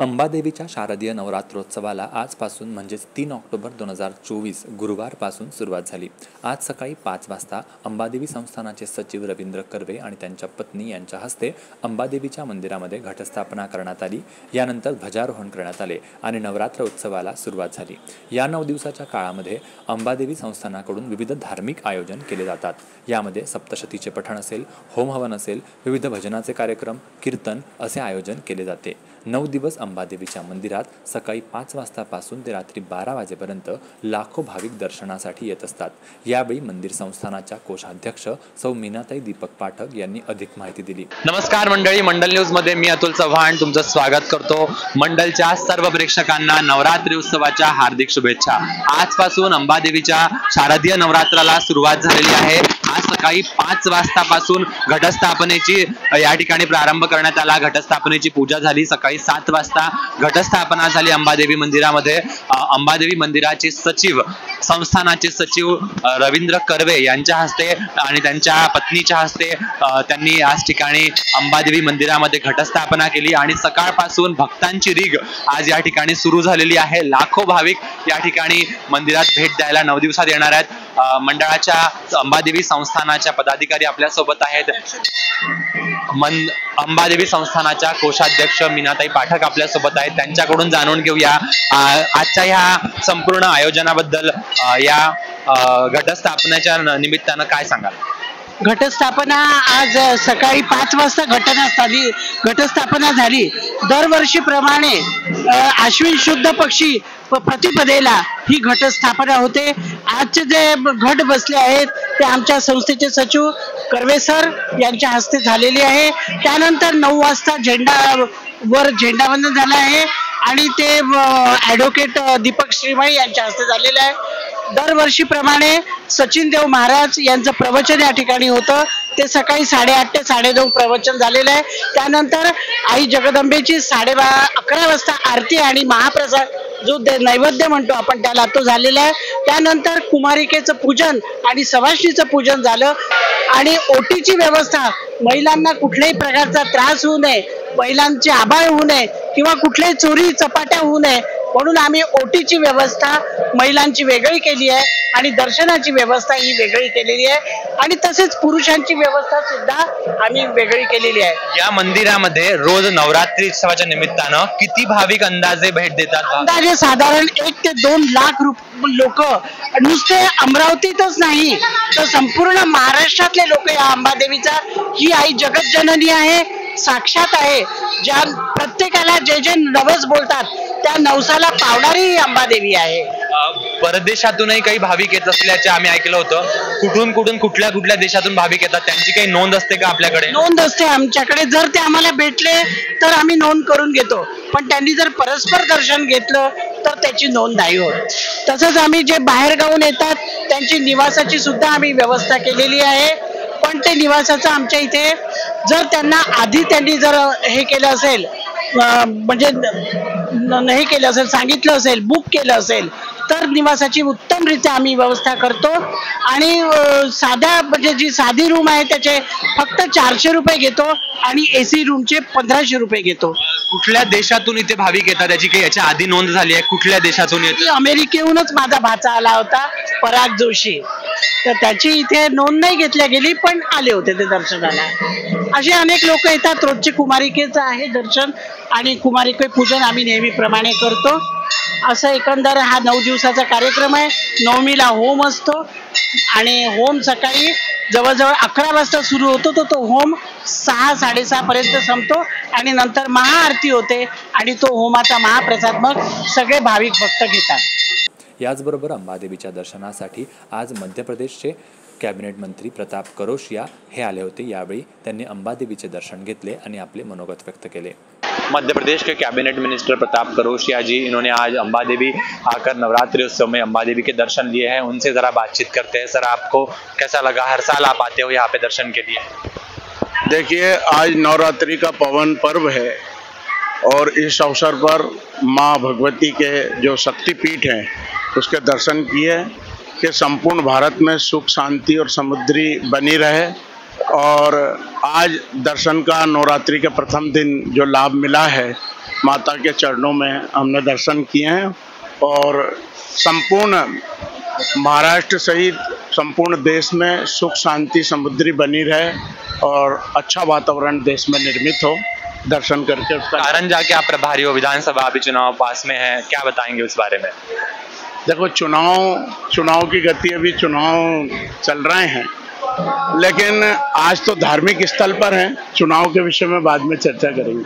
अंबादेवीच्या शारदीय नवरात्रोत्सवाला आजपासून म्हणजेच 3 ऑक्टोबर 2024 गुरुवारपासून सुरुवात झाली। आज सकाळी 5 वाजता अंबादेवी संस्थानाचे सचिव रवींद्र कर्वे आणि त्यांच्या पत्नी यांच्या हस्ते अंबादेवीच्या मंदिरामध्ये घटस्थापना करण्यात आली। यानंतर ध्वजारोहण करण्यात आले आणि नवरात्र उत्सवाला सुरुवात झाली। या 9 दिवसाच्या काळामध्ये अंबादेवी संस्थानाकडून विविध धार्मिक आयोजन केले जातात। यामध्ये सप्तशतीचे पठण असेल, होम हवन असेल, विविध भजनाचे कार्यक्रम, कीर्तन असे आयोजन केले जाते। 9 दिवस अंबादेवीच्या मंदिरात सकाळी 5 वाजतापासून ते रात्री 12 वाजेपर्यंत लाखो भाविक दर्शनासाठी येत असतात। यावेळी मंदिर संस्थानाच्या कोषाध्यक्ष सौ मीनाताई दीपक पाठक यांनी अधिक माहिती दिली। नमस्कार मंडळी, मंडल न्यूज मध्ये मी अतुल चव्हाण तुमचं स्वागत करतो। मंडलच्या सर्व प्रेक्षकांना नवरात्री उत्सवाच्या हार्दिक शुभेच्छा। आजपासून अंबादेवीच्या शारदीय नवरात्राला सुरुवात झालेली आहे। आज सकाळी 5 वाजतापासून घटस्थापनेची या ठिकाणी प्रारंभ करण्यात आला। घटस्थापनेची पूजा झाली। सकाळी 7 वाजता घटस्थापना झाली अंबादेवी मंदिरामध्ये। अंबादेवी मंदिराचे सचिव, संस्थानाचे सचिव रवींद्र कर्वे यांच्या हस्ते आणि त्यांच्या पत्नीच्या हस्ते त्यांनी आज ठिकाणी अंबादेवी मंदिरामध्ये घटस्थापना केली आणि सकाळपासून भक्तांची रीघ आज या ठिकाणी सुरू झालेली आहे। लाखो भाविक या ठिकाणी मंदिरात भेट द्यायला 9 दिवसात येणार आहेत। मंडळाच्या अंबादेवी संस्थानाच्या पदाधिकारी आपल्या सोबत आहेत। अंबादेवी संस्थानाच्या कोषाध्यक्ष मीनाताई पाठक आपल्या सोबत आहेत। त्यांच्याकडून जाणून घेऊया आजच्या ह्या संपूर्ण आयोजनाबद्दल। या घटस्थापनेच्या निमित्तानं काय सांगाल? घटस्थापना आज सकाळी 5 वाजता घटस्थापना झाली। दरवर्षीप्रमाणे आश्विन शुद्ध पक्षी प्रतिपदेला ही घटस्थापना होते। आजचे जे घट बसले आहेत ते आमच्या संस्थेचे सचिव कर्वे सर यांच्या हस्ते झालेले आहे। त्यानंतर 9 वाजता झेंडावंदन झालं आहे आणि ते ॲडव्होकेट दीपक श्रीमाई यांच्या हस्ते झालेलं आहे। दरवर्षीप्रमाणे सचिन देव महाराज यांचं प्रवचन या ठिकाणी होतं। ते सकाळी 8:30 ते 9:30 प्रवचन झालेलं आहे। त्यानंतर आई जगदंबेची 11:30 वाजता आरती आणि महाप्रसाद जो नैवेद्य म्हणतो आपण त्याला तो झालेला आहे। त्यानंतर कुमारिकेचं पूजन आणि सवाष्णीचं पूजन झालं आणि ओटीची व्यवस्था, महिलांना कुठल्याही प्रकारचा त्रास होऊ नये, महिलांची आबाळ होऊ नये किंवा कुठल्याही चोरी चपाट्या होऊ नये म्हणून आम्ही ओटीची व्यवस्था महिलांची वेगळी केली आहे आणि दर्शनाची व्यवस्था ही वेगळी केलेली आहे आणि तसेच पुरुषांची व्यवस्था सुद्धा आम्ही वेगळी केलेली आहे। या मंदिरामध्ये रोज नवरात्री उत्सवाच्या निमित्तानं किती भाविक अंदाजे भेट देतात? अंदाजे साधारण 1 ते 2 लाख लोक नुसते अमरावतीतच नाही तर संपूर्ण महाराष्ट्रातले लोक या अंबादेवीचा, ही आई जगतजननी आहे, साक्षात आहे। ज्या प्रत्येकाला जे जे नवस बोलतात त्या नवसाला पावणारी अंबादेवी आहे। परदेशातूनही काही भाविक येत असल्याचे आम्ही ऐकलं होतं। कुठल्या देशातून भाविक येतात, त्यांची काही नोंद असते का आपल्याकडे? नोंद असते आमच्याकडे। जर ते आम्हाला भेटले तर आम्ही नोंद करून घेतो, पण त्यांनी जर परस्पर दर्शन घेतलं तर त्याची नोंद नाही होत। तसंच आम्ही जे बाहेर गावून येतात त्यांची निवासाची सुद्धा आम्ही व्यवस्था केलेली आहे। पण ते निवासाचं आमच्या इथे जर त्यांना आधी त्यांनी जर हे केलं असेल, म्हणजे हे केलं असेल, सांगितलं असेल, बुक केलं असेल तर निवासाची उत्तमरित्या आम्ही व्यवस्था करतो आणि साध्या म्हणजे जी साधी रूम आहे त्याचे फक्त 400 रुपये घेतो आणि AC रूमचे 1500 रुपये घेतो। कुठल्या देशातून इथे भाविक येतात त्याची काही याच्या आधी नोंद झाली आहे? कुठल्या देशातून येतात? अमेरिकेहूनच माझा भाचा आला होता, पराग जोशी, तर त्याची इथे नोंद नाही घेतल्या गेली पण आले होते ते दर्शनाला। असे अनेक लोक येतात। रोजचे कुमारिकेचं आहे दर्शन आणि कुमारिके पूजन आम्ही नेहमीप्रमाणे करतो। असं एकंदर हा 9 दिवसाचा कार्यक्रम आहे। नवमीला होम असतो आणि होम सकाळी जवळजवळ 11 वाजता सुरू होतो, तो होम 6-6:30 पर्यंत संपतो आणि नंतर महाआरती होते आणि तो होमाचा महाप्रसाद मग सगळे भाविक भक्त घेतात। याचबरोबर अंबादेवीच्या दर्शनासाठी आज मध्य प्रदेशचे कॅबिनेट मंत्री प्रताप करोशिया हे आले होते। यावेळी त्यांनी अंबादेवीचे दर्शन घेतले आणि आपले मनोगत व्यक्त केले। मध्य प्रदेश के कैबिनेट मिनिस्टर प्रताप करोशिया जी, इन्होंने आज अंबादेवी आकर नवरात्रि उत्सव में अंबादेवी के दर्शन लिए हैं। उनसे ज़रा बातचीत करते हैं। सर, आपको कैसा लगा? हर साल आप आते हो यहाँ पे दर्शन के लिए? देखिए, आज नवरात्रि का पावन पर्व है और इस अवसर पर माँ भगवती के जो शक्तिपीठ हैं उसके दर्शन किए कि संपूर्ण भारत में सुख शांति और समृद्धि बनी रहे और आज दर्शन का नवरात्रि के प्रथम दिन जो लाभ मिला है माता के चरणों में हमने दर्शन किए हैं और संपूर्ण महाराष्ट्र सहित संपूर्ण देश में सुख शांति समुद्री बनी रहे और अच्छा वातावरण देश में निर्मित हो। दर्शन करके उसका कारण जाके आप प्रभारी हो, विधानसभा अभी चुनाव पास में है, क्या बताएंगे उस बारे में? देखो, चुनाव की गति, अभी चुनाव चल रहे हैं, लेकिन आज तो धार्मिक स्थल पर हैं। चुनाव के विषय में बाद में चर्चा करेंगे।